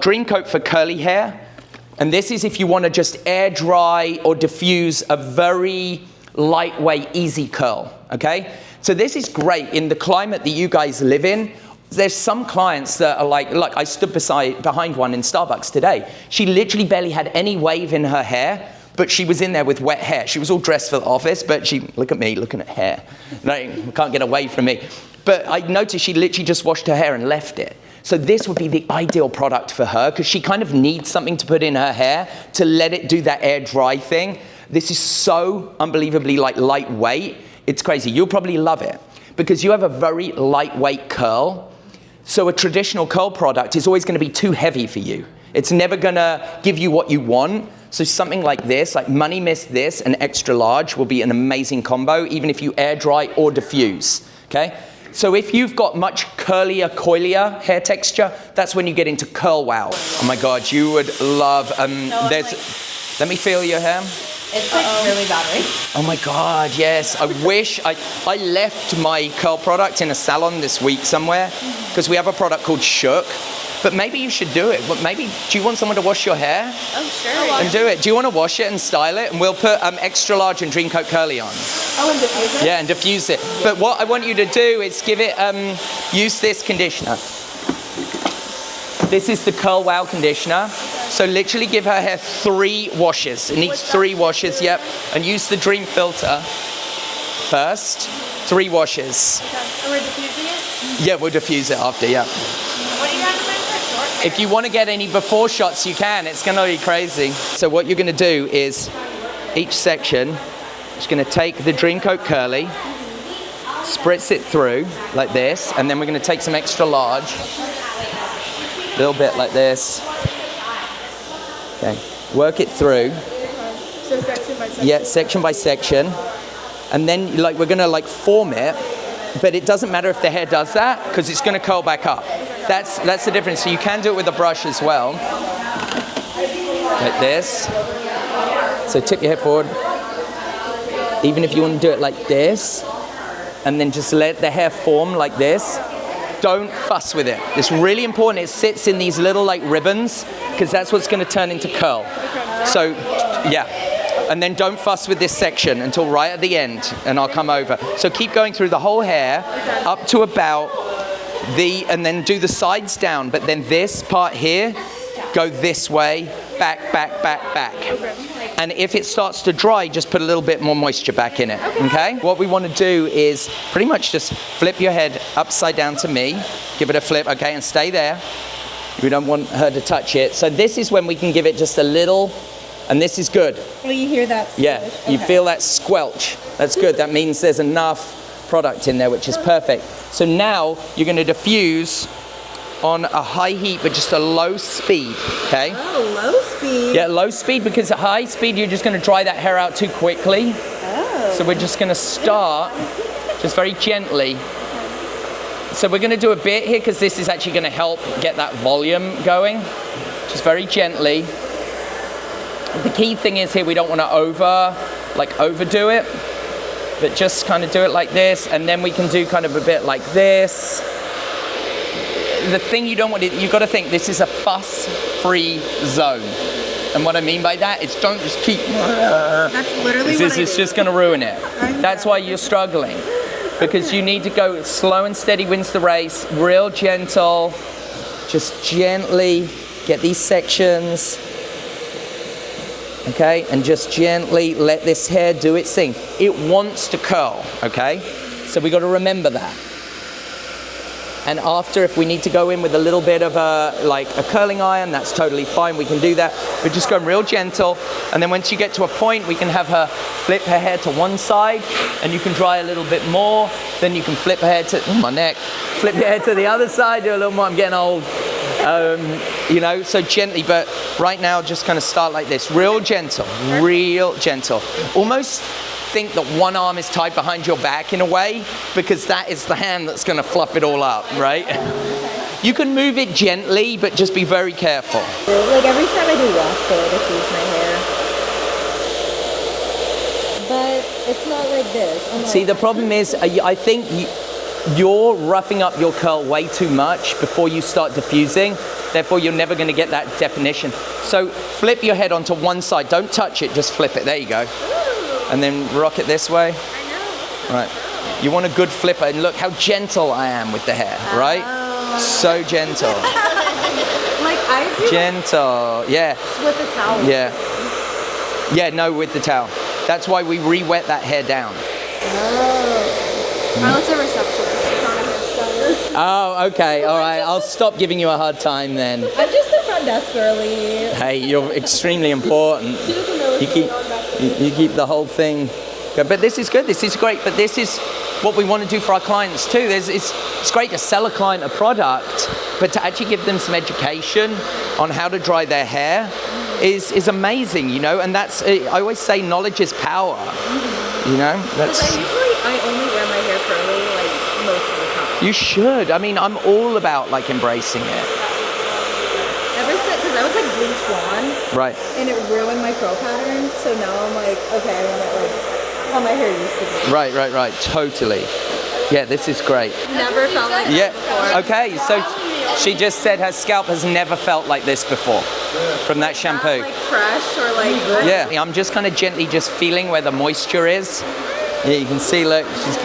Dream Coat for curly hair. And this is if you want to just air dry or diffuse a very lightweight, easy curl, okay? So this is great in the climate that you guys live in. There's some clients that are like I stood behind one in Starbucks today. She literally barely had any wave in her hair, but she was in there with wet hair. She was all dressed for the office, but look at me, looking at hair. No, can't get away from me. But I noticed she literally just washed her hair and left it. So this would be the ideal product for her because she kind of needs something to put in her hair to let it do that air dry thing. This is so unbelievably lightweight. It's crazy. You'll probably love it because you have a very lightweight curl. So a traditional curl product is always going to be too heavy for you. It's never going to give you what you want. So something like this, like Money Mist this and Extra Large will be an amazing combo, even if you air dry or diffuse, okay? So if you've got much curlier, coilier hair texture, that's when you get into Curl Wow. Oh my God, you would love, let me feel your hair. It's like really battery. Oh my God, yes. I wish I left my curl product in a salon this week somewhere because we have a product called Shook. But maybe you should do it. But maybe, do you want someone to wash your hair? Oh, sure. And do it. Do you want to wash it and style it? And we'll put Extra Large and Dream Coat Curly on. Oh, and diffuse it? Yeah, and diffuse it. But what I want you to do is give it, use this conditioner. This is the Curl Wow conditioner. So literally give her hair 3 washes. It needs 3 washes, yep. And use the Dream filter first. 3 washes. Okay. And we're diffusing it? Yeah, we'll diffuse it after, yeah. What do you recommend for short hair? If you want to get any before shots, you can. It's going to be crazy. So what you're going to do is, each section, just going to take the Dream Coat Curly, spritz it through like this, and then we're going to take some Extra Large, a little bit like this. Okay, work it through. So section by section? Yeah, section by section. And then we're going to form it, but it doesn't matter if the hair does that because it's going to curl back up. That's the difference. So you can do it with a brush as well. Like this. So tip your head forward. Even if you want to do it like this, and then just let the hair form like this. Don't fuss with it. It's really important. It sits in these little ribbons because that's what's going to turn into curl. So, yeah. And then don't fuss with this section until right at the end, and I'll come over. So keep going through the whole hair up to about and then do the sides down, but then this part here, go this way, back, back, back, back. And if it starts to dry, just put a little bit more moisture back in it, okay? What we want to do is pretty much just flip your head upside down to me, give it a flip, okay, and stay there. We don't want her to touch it. So this is when we can give it just a little, and this is good. Oh, you hear that? Yeah, you feel that squelch. That's good. That means there's enough product in there, which is perfect. So now you're going to diffuse on a high heat, but just a low speed, okay? Oh, low speed? Yeah, low speed, because at high speed, you're just going to dry that hair out too quickly. Oh. So we're just going to start just very gently. So we're going to do a bit here, because this is actually going to help get that volume going. Just very gently. The key thing is here, we don't want to overdo it, but just kind of do it like this, and then we can do kind of a bit like this. The thing you don't want to, you've got to think this is a fuss-free zone. And what I mean by that is don't just keep, That's literally what I do. It's just going to ruin it. That's why you're struggling. Because you need to go slow and steady wins the race, real gentle, just gently get these sections, okay? And just gently let this hair do its thing. It wants to curl, okay? So we got to remember that. And after, if we need to go in with a little bit of a curling iron, that's totally fine, we can do that. We're just going real gentle, and then once you get to a point, we can have her flip her hair to one side, and you can dry a little bit more, then you can flip her hair to, my neck, flip your hair to the other side, do a little more, I'm getting old. So gently, but right now, just kind of start like this, real gentle, almost think that one arm is tied behind your back in a way, because that is the hand that's going to fluff it all up, right? You can move it gently, but just be very careful. Like every time I do wash though, I diffuse my hair. But it's not like this. See, the problem is, I think you're roughing up your curl way too much before you start diffusing. Therefore, you're never going to get that definition. So flip your head onto one side. Don't touch it, just flip it. There you go. And then rock it this way. Right. You want a good flipper, and look how gentle I am with the hair, right? So gentle. Like I do. Gentle, yeah. With the towel. Yeah. Yeah, no, with the towel. That's why we re-wet that hair down. Violet's a receptionist. Oh, okay, all right. I'll stop giving you a hard time then. I'm just the front desk girly. Hey, you're extremely important. You keep the whole thing. But this is good. This is great. But this is what we want to do for our clients too. It's great to sell a client a product, but to actually give them some education on how to dry their hair is amazing, you know. And that's, I always say, knowledge is power. You know, that's. I only wear my hair curly like most of the time. You should. I mean, I'm all about like embracing it. Ever since, because I was like bleach blonde. Right. And it ruined my curl pattern. So now I'm like, okay, I want it like how my hair used to be. Right. Totally. Yeah, this is great. Never felt like that before. Okay, so she just said her scalp has never felt like this before from that shampoo. Not like fresh or like. Yeah, I'm just kind of gently just feeling where the moisture is. Yeah, you can see, look, she's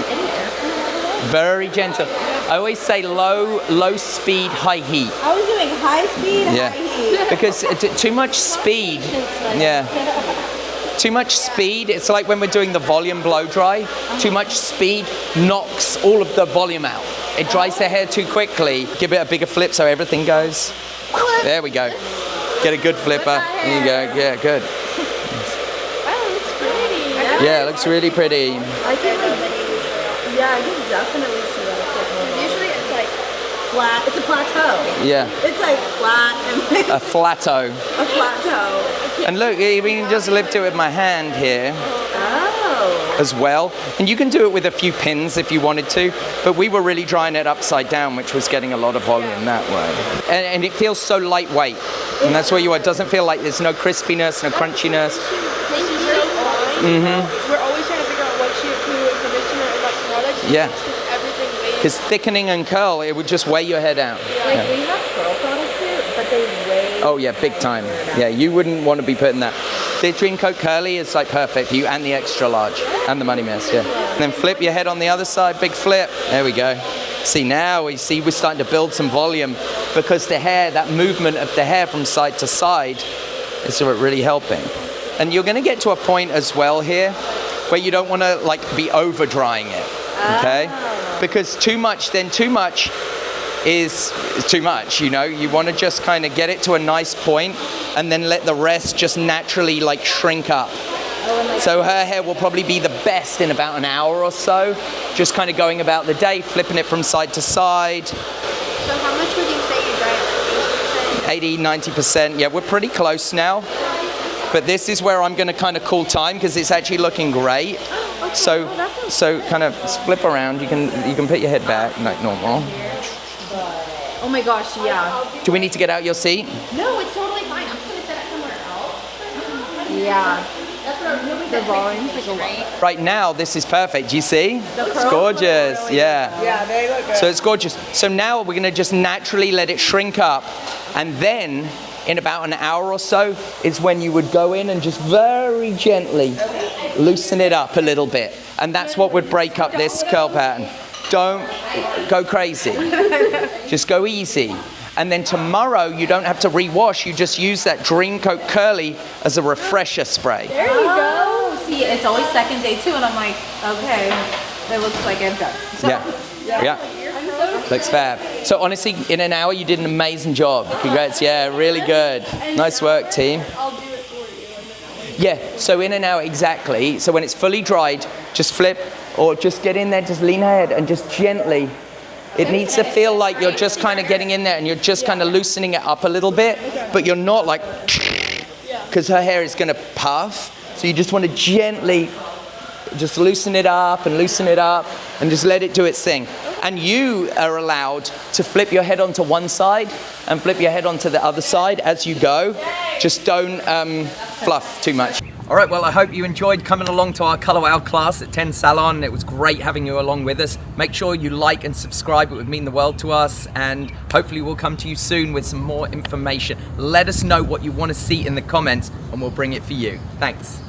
very gentle. I always say low speed, high heat. I was doing high speed, high heat. Because too much speed, too much speed, it's like when we're doing the volume blow dry, too much speed knocks all of the volume out. It dries the hair too quickly. Give it a bigger flip so everything goes. There we go. Get a good flipper. There you go. Yeah, good. Yeah, it looks really pretty. I can I can definitely see that. Usually it's like flat. It's a plateau. Yeah. It's like flat and A flatto. a plateau. And look, we can just lift it with my hand here Oh. as well. And you can do it with a few pins if you wanted to, but we were really drying it upside down, which was getting a lot of volume that way. And it feels so lightweight. And that's what you want. It doesn't feel like there's no crispiness, no crunchiness. We're always trying to figure out what shampoo and conditioner and like products. Yeah. Everything weighs. Because thickening and curl, it would just weigh your hair down. Like we have curl products here, but they weigh. Oh yeah, big time. Yeah, you wouldn't want to be putting that. The Dream Coat Curly is like perfect for you, and the extra large, and the Money Mist, yeah. And then flip your head on the other side, big flip. There we go. See, now we're starting to build some volume because the hair, that movement of the hair from side to side is really helping. And you're going to get to a point as well here where you don't want to like be over drying it, okay? Because too much is too much, you know? You want to just kind of get it to a nice point and then let the rest just naturally like shrink up. So her hair will probably be the best in about an hour or so, just kind of going about the day, flipping it from side to side. So how much would you say you dry it? 80, 90%, yeah, we're pretty close now. But this is where I'm going to kind of call time because it's actually looking great. So kind of flip around. You can put your head back like normal. Oh my gosh, yeah. Do we need to get out your seat? No, it's totally fine. I'm just gonna set it somewhere else. Yeah. The volume's like a lot. Right now, this is perfect. Do you see? It's gorgeous. Yeah. Yeah, they look good. So it's gorgeous. So now we're going to just naturally let it shrink up, and then in about an hour or so is when you would go in and just very gently loosen it up a little bit. And that's what would break up this curl pattern. Don't go crazy. Just go easy. And then tomorrow you don't have to rewash. You just use that Dream Coat Curly as a refresher spray. There you go. See, it's always second day too, and I'm like, okay, it looks like I'm done. So, Yeah. Looks fab. So honestly, in an hour you did an amazing job. Congrats. Yeah, really good. Nice work, team. I'll do it for you. Yeah, so in an hour, exactly. So when it's fully dried, just flip or just get in there, just lean ahead and just gently. It needs to feel like you're just kind of getting in there and you're just kind of loosening it up a little bit, but you're not like, because her hair is going to puff. So you just want to gently just loosen it up and just let it do its thing. And you are allowed to flip your head onto one side and flip your head onto the other side as you go. Just don't fluff too much. All right, well, I hope you enjoyed coming along to our Color Wow class at 10 Salon. It was great having you along with us. Make sure you like and subscribe. It would mean the world to us. And hopefully we'll come to you soon with some more information. Let us know what you want to see in the comments and we'll bring it for you. Thanks.